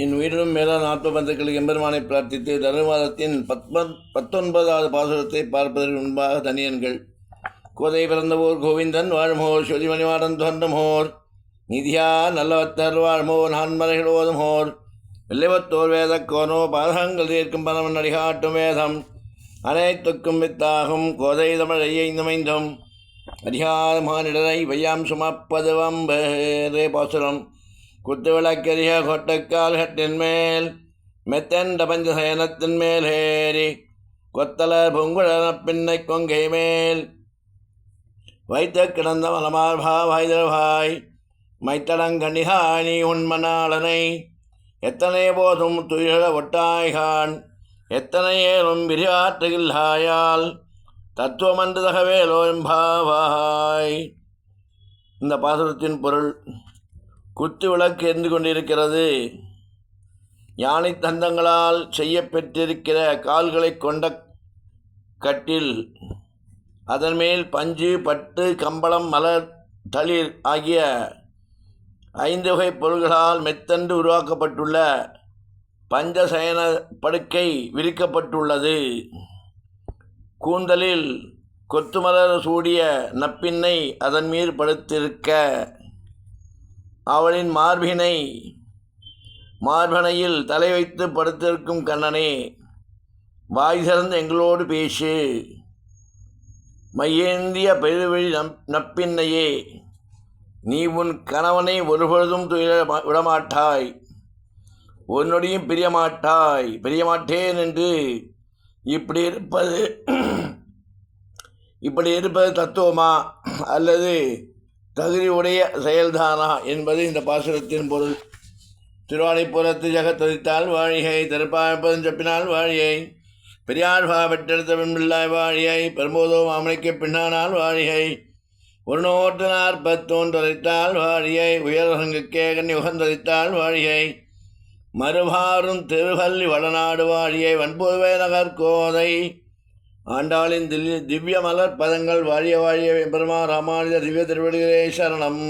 என் உயிரிலும் மேலான ஆத்மபந்துக்களுக்கு எம்பெருமானை பிரார்த்தித்து தனுமாதத்தின் 19வது பாசுரத்தை பார்ப்பதற்கு முன்பாக தனியன்கள். கோதை பிறந்தவோர் கோவிந்தன் வாழ்மோர் சொதிமணிவாடன் தோன்றமோர் நிதியா நல்லவத்தர் வாழ்மோர் நான்மறைகள் ஓதுமோர் வெள்ளைவத்தோர் வேதக்கோனோ பாதகங்கள் தீர்க்கும் பரமன் அடிகாட்டும் வேதம் அனைத்துக்கும் வித்தாகும் கோதை தமிழ் ஐயைந்தமைந்தும் அதிகாரமானிடரை வையாம் சுமப்பது வம்பே பாசுரம். குத்து விளக்கெரிய கொட்டக்கால் கட்டின் மேல் மெத்தெண்ட பஞ்சசயனத்தின் மேல் ஏறி கொத்தலர் பொங்குழன பின்னை கொங்கை மேல் வைத்த கிடந்த மலமார்பா வாய்தவாய் மைத்தடங்கணிகாணி உண்மனாளனை எத்தனை போதும் துயில ஒட்டாய்கான் எத்தனை ஏறும் விரிவாற்றுகில்லாயால் தத்துவமன்று தகவேலோ எம்பாவாய். இந்த பாசுரத்தின் பொருள்: குத்து விளக்கு எரிந்து கொண்டிருக்கிறது. யானை தந்தங்களால் செய்யப்பெற்றிருக்கிற கால்களை கொண்ட கட்டில், அதன் மேல் பஞ்சு, பட்டு, கம்பளம், மலர், தளிர் ஆகிய 5 வகை பொருள்களால் மெத்தண்டு உருவாக்கப்பட்டுள்ள பஞ்சசயன படுக்கை விரிக்கப்பட்டுள்ளது. கூந்தலில் கொத்துமலர் சூடிய நப்பின்னை அதன் மீது படுத்திருக்க, அவளின் மார்பனையில் தலை வைத்து படுத்திருக்கும் கண்ணனே, வாய் திறந்து எங்களோடு பேசு. மையேந்திய பெருவழி நப்பின்னையே, நீ உன் கணவனை ஒருபொழுதும் துயில விடமாட்டாய், ஒரு நொடியும் பிரியமாட்டேன் என்று இப்படி இருப்பது தத்துவமா அல்லது தகுதி உடைய செயல்தானா என்பது இந்த பாசுரத்தின் பொருள். திருவானைப்புறத்து ஜகத்தொதித்தால் வாழிகை, திருப்பாய்ப்பதும் செப்பினால் வாழியை, பெரியாழ்வா பெற்றெடுத்த பெண்பிள்ளாய் வாழியை, பெரும்போதோ மாமணிக்கு பின்னானால் வாழிகை, 141 வாழியை, உயர்கே கண்ணி உகந்தளித்தால் வாழியை, மறுபாரும் திருவல்லி வளநாடு வாழியை, வன்புதுவை நகர்கோதை ஆண்டாளின் திவ்ய மலர் பதங்கள் வாழிய வாழிய பெருமா ராமானுஜ திவ்ய திருவடிகளே சரணம்.